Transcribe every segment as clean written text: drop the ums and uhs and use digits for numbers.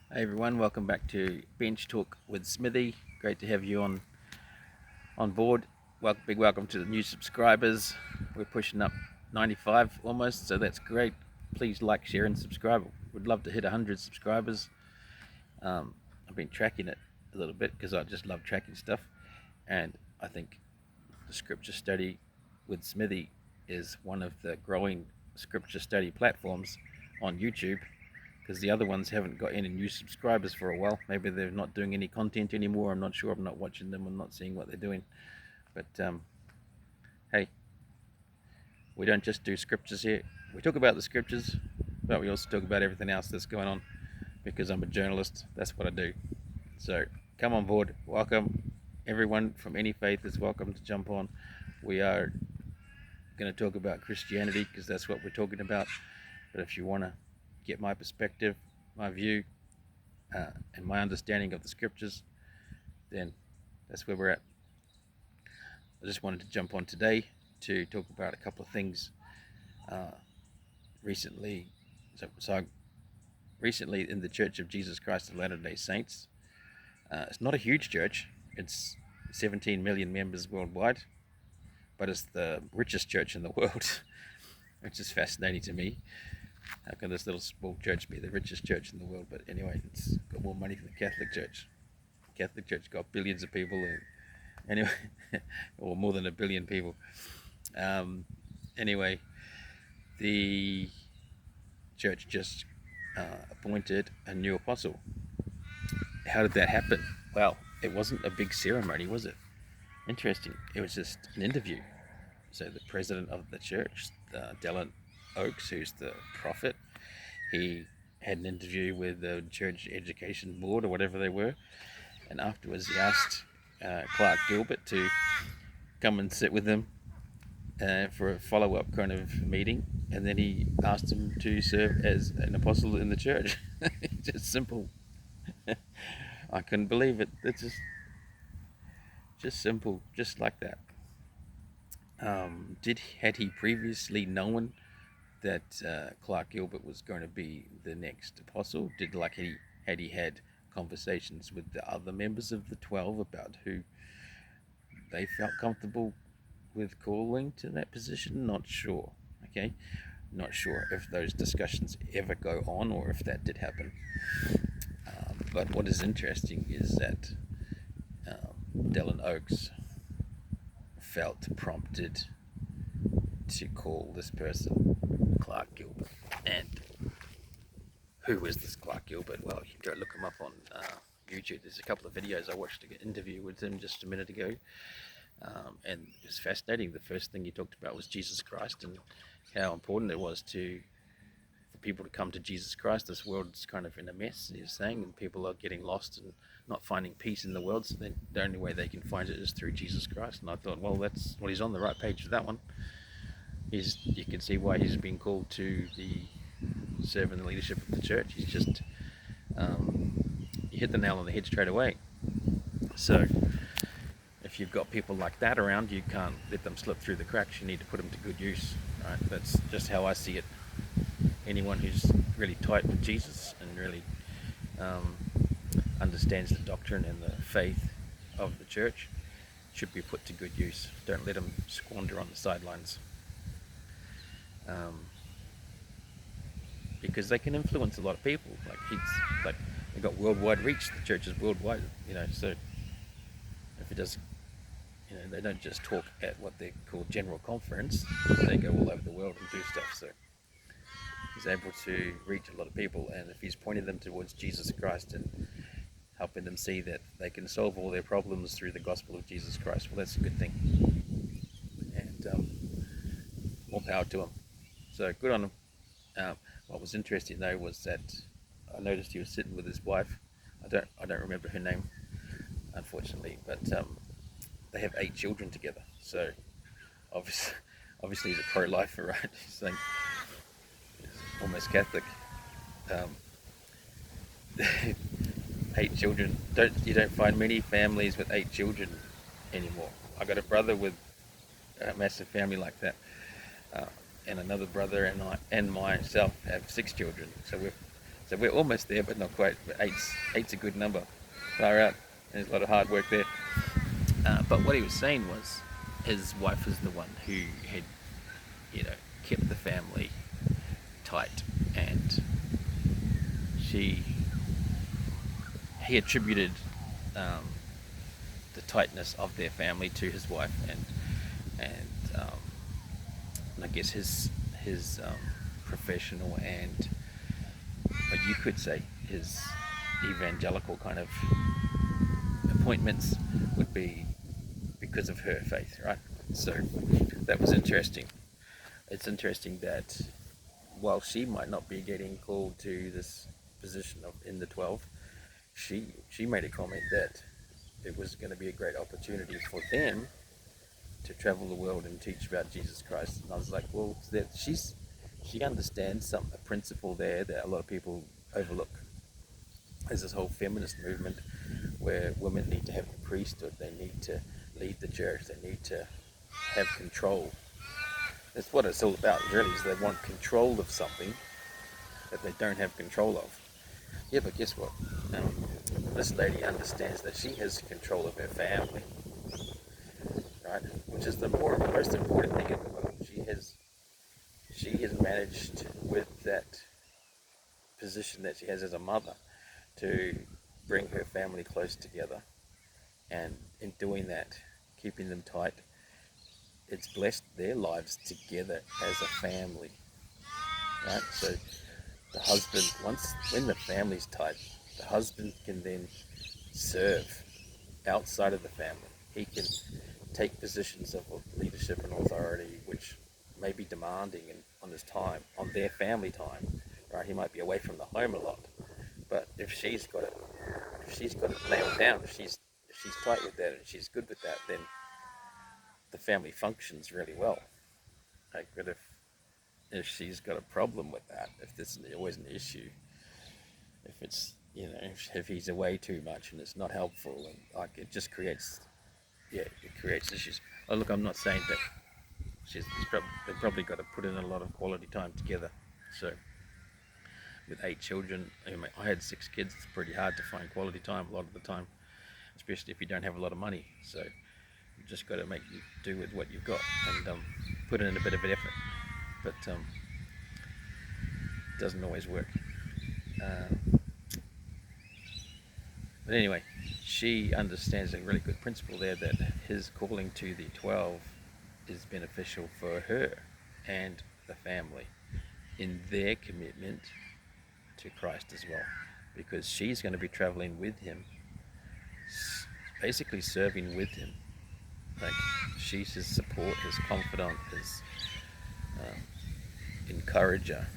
Hey everyone, welcome back to Bench Talk with Smithy. Great to have you on board. Big welcome to the new subscribers. We're pushing up 95 almost, so that's great. Please like, share, and subscribe. We'd love to hit 100 subscribers. I've been tracking it a little bit because I just love tracking stuff, and I think the Scripture Study with Smithy is one of the growing Scripture Study platforms on YouTube, because the other ones haven't got any new subscribers for a while. Maybe they're not doing any content anymore. I'm not sure. I'm not watching them. I'm not seeing what they're doing. But hey, we don't just do scriptures here. We talk about the scriptures, but we also talk about everything else that's going on, because I'm a journalist. That's what I do. So come on board. Welcome. Everyone from any faith is welcome to jump on. We are going to talk about Christianity because that's what we're talking about. But if you want to get my perspective, my view, and my understanding of the scriptures, then that's where we're at. I just wanted to jump on today to talk about a couple of things recently. Recently in the Church of Jesus Christ of Latter-day Saints, it's not a huge church. It's 17 million members worldwide, but it's the richest church in the world, which is fascinating to me. How can this little small church be the richest church in the world? But anyway, it's got more money than the Catholic Church. The Catholic Church got billions of people, anyway, or more than 1 billion people. Anyway, the church just appointed a new apostle. How did that happen? Well, it wasn't a big ceremony, was it? Interesting. It was just an interview. So the president of the church, Dylan Oaks, who's the prophet, he had an interview with the church education board or whatever they were, and afterwards he asked Clark Gilbert to come and sit with him for a follow-up kind of meeting, and then he asked him to serve as an apostle in the church. Just simple. I couldn't believe it. It's just simple, just like that. Had he previously known that Clark Gilbert was going to be the next apostle? Had he had conversations with the other members of the 12 about who they felt comfortable with calling to that position? Not sure. Okay, not sure if those discussions ever go on or if that did happen. But what is interesting is that Dylan Oaks felt prompted to call this person Clark Gilbert. And who is this Clark Gilbert? Well, you can go look him up on YouTube. There's a couple of videos. I watched an interview with him just a minute ago, and it was fascinating. The first thing he talked about was Jesus Christ and how important it was for people to come to Jesus Christ. This world's kind of in a mess, he was saying, and people are getting lost and not finding peace in the world. So then the only way they can find it is through Jesus Christ. And I thought, well, he's on the right page for that one. You can see why he's been called to serve in the leadership of the church. He's just you hit the nail on the head straight away. So if you've got people like that around, you can't let them slip through the cracks. You need to put them to good use. Right? That's just how I see it. Anyone who's really tight with Jesus and really understands the doctrine and the faith of the church should be put to good use. Don't let them squander on the sidelines. Because they can influence a lot of people. Like they've got worldwide reach. The church is worldwide, So if it does, they don't just talk at what they call general conference. They go all over the world and do stuff. So he's able to reach a lot of people, and if he's pointing them towards Jesus Christ and helping them see that they can solve all their problems through the gospel of Jesus Christ, well, that's a good thing. And more power to him. So good on him. What was interesting though was that I noticed he was sitting with his wife. I don't remember her name, unfortunately, but they have 8 children together. So obviously he's a pro-lifer, right? He's like almost Catholic. 8 children. You don't find many families with 8 children anymore. I got a brother with a massive family like that. And another brother and myself have 6 children, so we're So we're almost there, but not quite. But eight's a good number. Far out. There's a lot of hard work there. But what he was saying was, his wife was the one who had, kept the family tight, and he attributed the tightness of their family to his wife, and I guess his professional and, what you could say, his evangelical kind of appointments would be because of her faith, right? So that was interesting. It's interesting that while she might not be getting called to this position in the 12, she made a comment that it was going to be a great opportunity for them to travel the world and teach about Jesus Christ. And I was like, well, she understands a principle there that a lot of people overlook. There's this whole feminist movement where women need to have the priesthood, they need to lead the church, they need to have control. That's what it's all about, really, is they want control of something that they don't have control of. Yeah, but guess what? This lady understands that she has control of her family, right? Which is the most important thing in the world. She has managed, with that position that she has as a mother, to bring her family close together, and in doing that, keeping them tight, it's blessed their lives together as a family, right? So the husband, when the family's tight, the husband can then serve outside of the family. He can take positions of leadership and authority, which may be demanding on his time, on their family time, right? He might be away from the home a lot, but if she's got it nailed down, if she's tight with that and she's good with that, then the family functions really well. Like, but if she's got a problem with that, if there's always an issue, if it's, if he's away too much and it's not helpful, and like, it just creates issues. Oh, look, I'm not saying that they've probably got to put in a lot of quality time together. So with 8 children, I had 6 kids. It's pretty hard to find quality time a lot of the time, especially if you don't have a lot of money. So you just got to make do with what you've got, and put in a bit of an effort. But it doesn't always work. But anyway, she understands a really good principle there, that his calling to the 12 is beneficial for her and the family in their commitment to Christ as well, because she's going to be traveling with him, basically serving with him. Like, she's his support, his confidant, his encourager.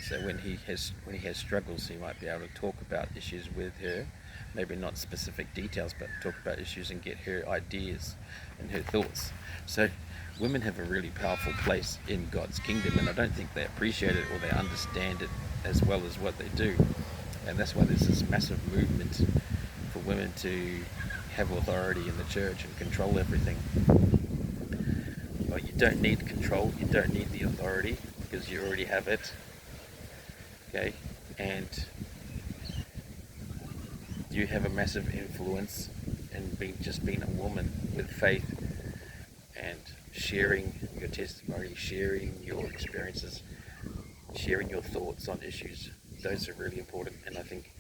So when he has struggles, he might be able to talk about issues with her, maybe not specific details, but talk about issues and get her ideas and her thoughts. So women have a really powerful place in God's kingdom, and I don't think they appreciate it or they understand it as well as what they do. And that's why there's this massive movement for women to have authority in the church and control everything. Well, you don't need control, you don't need the authority, because you already have it. Okay, and you have a massive influence in being a woman with faith and sharing your testimony, sharing your experiences, sharing your thoughts on issues. Those are really important, and I think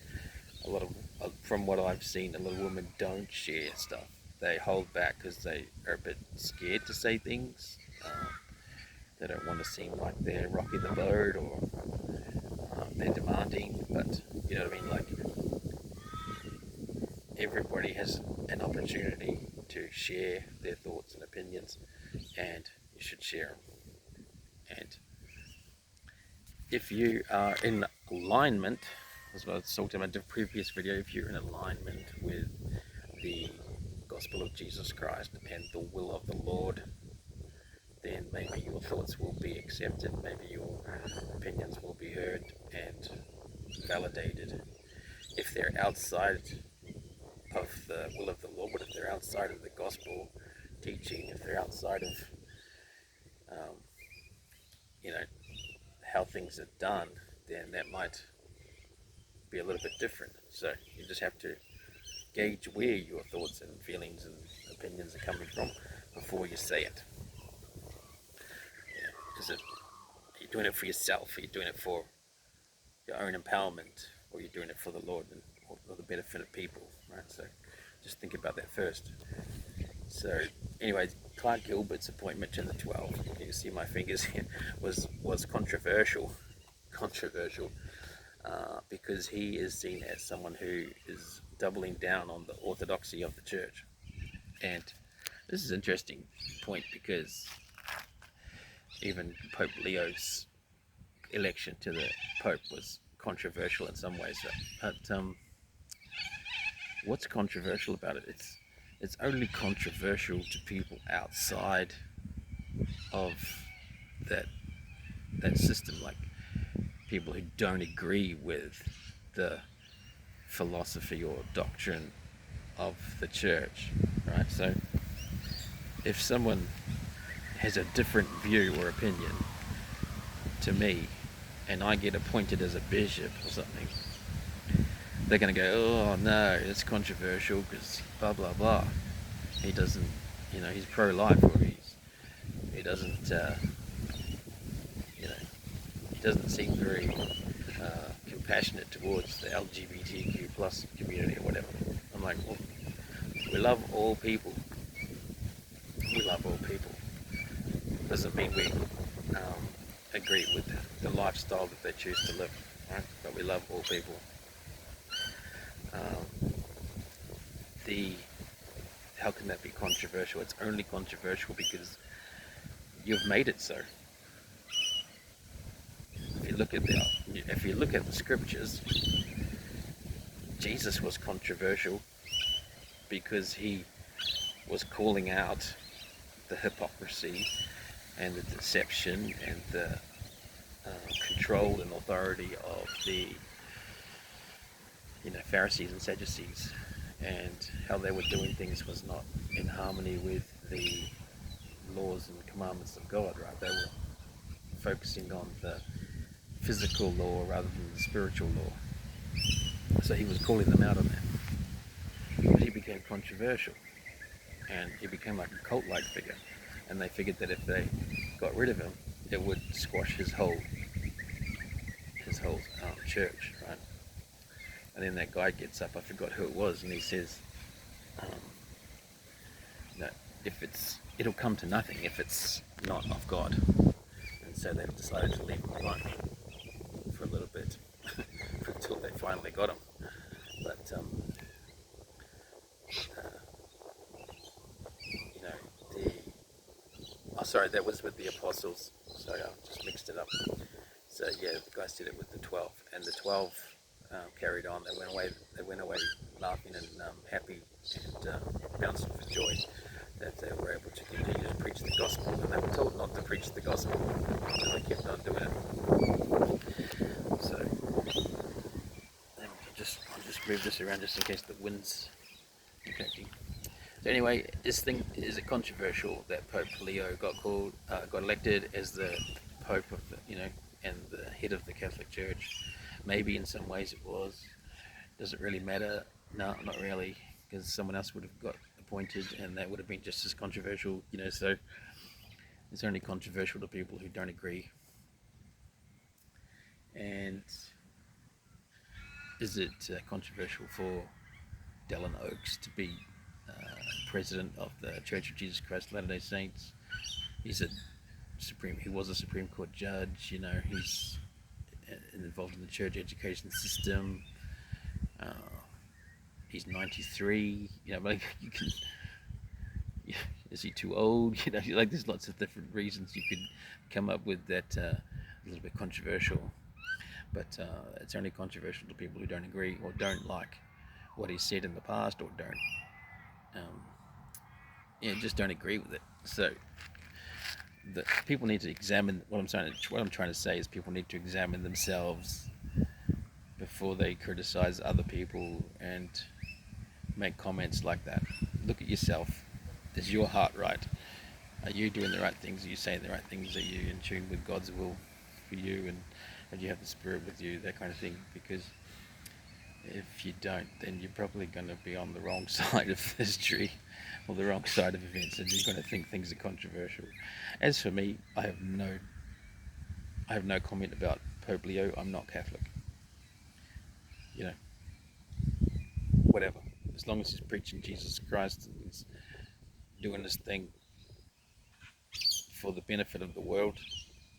from what I've seen, a lot of women don't share stuff. They hold back because they are a bit scared to say things. They don't want to seem like they're rocking the boat, or they're demanding, but you know what I mean? Like, everybody has an opportunity to share their thoughts and opinions, and you should share them. And if you are in alignment, as I talked about in the previous video, if you're in alignment with the gospel of Jesus Christ and the will of the Lord, then maybe your thoughts will be accepted, maybe your opinions will be heard and validated. If they're outside of the will of the Lord, if they're outside of the gospel teaching, if they're outside of how things are done, then that might be a little bit different. So you just have to gauge where your thoughts and feelings and opinions are coming from before you say it. Is it, are you doing it for yourself? Are you doing it for your own empowerment, or you're doing it for the Lord and or the benefit of people, right? So just think about that first. So anyway, Clark Gilbert's appointment in the 12, you can see my fingers here, was controversial. Controversial because he is seen as someone who is doubling down on the orthodoxy of the church. And this is an interesting point because even Pope Leo's election to the Pope was controversial in some ways. But what's controversial about it? It's only controversial to people outside of that system, like people who don't agree with the philosophy or doctrine of the church, right? So if someone has a different view or opinion to me and I get appointed as a bishop or something, they're going to go, oh no, it's controversial because blah blah blah. He doesn't, he's pro-life, or he doesn't, he doesn't seem very compassionate towards the LGBTQ plus community or whatever. I'm like, well, we love all people. We love all people. Doesn't mean we agree with the lifestyle that they choose to live, right? But we love all people. How can that be controversial? It's only controversial because you've made it so. If you look at the scriptures, Jesus was controversial because he was calling out the hypocrisy and the deception and the control and authority of the Pharisees and Sadducees, and how they were doing things was not in harmony with the laws and commandments of God, right? They were focusing on the physical law rather than the spiritual law. So he was calling them out on that. But he became controversial, and he became like a cult-like figure, and they figured that if they got rid of him, it would squash his whole church, right? And then that guy gets up, I forgot who it was, and he says, it'll come to nothing if it's not of God. And so they've decided to leave him alone for a little bit until they finally got him. But that was with the apostles. Sorry, I just mixed it up. So yeah, the guy did it with the 12, and the 12 carried on. They went away laughing and happy and bouncing for joy that they were able to continue to preach the gospel, and they were told not to preach the gospel, and they kept on doing it. So I'll just move this around just in case the wind's impacting. So anyway, is it controversial that Pope Leo got elected as the Pope of and the head of the Catholic Church? Maybe in some ways it was. Does it really matter? No, not really, because someone else would have got appointed and that would have been just as controversial, so it's only controversial to people who don't agree. And is it controversial for Dallin Oaks to be president of the Church of Jesus Christ of Latter-day Saints? He was a Supreme Court judge, he's involved in the church education system. He's 93, like you can. Is he too old? Like there's lots of different reasons you could come up with that a little bit controversial. But it's only controversial to people who don't agree or don't like what he said in the past, or just don't agree with it. So the people need to examine what I'm trying to say is people need to examine themselves before they criticize other people and make comments like that. Look at yourself. Is your heart right? Are you doing the right things? Are you saying the right things? Are you in tune with God's will for you? And do you have the Spirit with you? That kind of thing. Because If you don't, then you're probably going to be on the wrong side of history or the wrong side of events, and you're going to think things are controversial. As for me, I have no comment about Pope Leo. I'm not Catholic. You know, whatever. As long as he's preaching Jesus Christ and he's doing this thing for the benefit of the world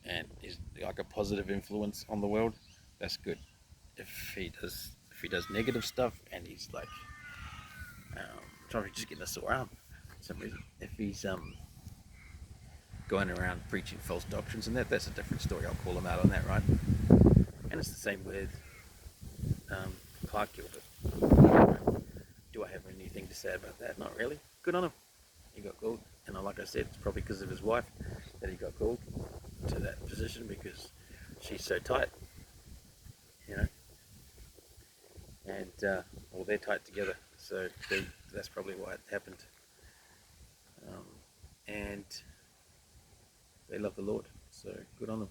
and is like a positive influence on the world, that's good. If he does negative stuff and he's like, sorry, just getting a sore arm for some reason. If he's going around preaching false doctrines and that's a different story. I'll call him out on that, right? And it's the same with um, Clark Gilbert. Do I have anything to say about that? Not really. Good on him. He got called, and like I said, it's probably because of his wife that he got called to that position because she's so tight, you know, and well, they're tight together, so that's probably why it happened. And they love the Lord, so good on them.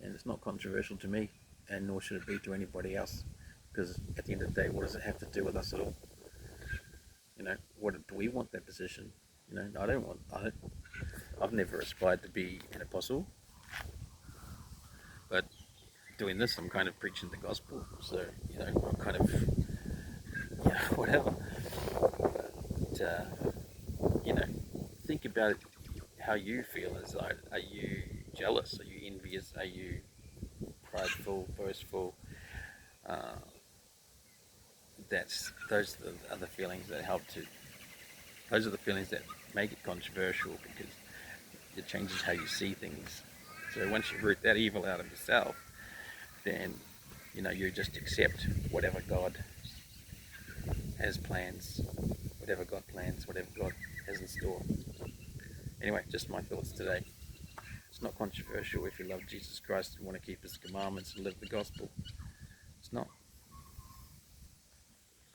And it's not controversial to me, and nor should it be to anybody else, because at the end of the day, what does it have to do with us at all? You know, what do we want that position? You know, I've never aspired to be an apostle, but doing this, I'm kind of preaching the gospel. So, you know, I'm kind of, whatever. But, you know, think about how you feel inside. Are you jealous? Are you envious? Are you prideful, boastful? Those are the feelings that help to. Those are the feelings that make it controversial because it changes how you see things. So once you root that evil out of yourself, then you know you just accept whatever God has plans, whatever God plans, whatever God has in store. Anyway, just my thoughts today. It's not controversial if you love Jesus Christ and want to keep his commandments and live the gospel. It's not.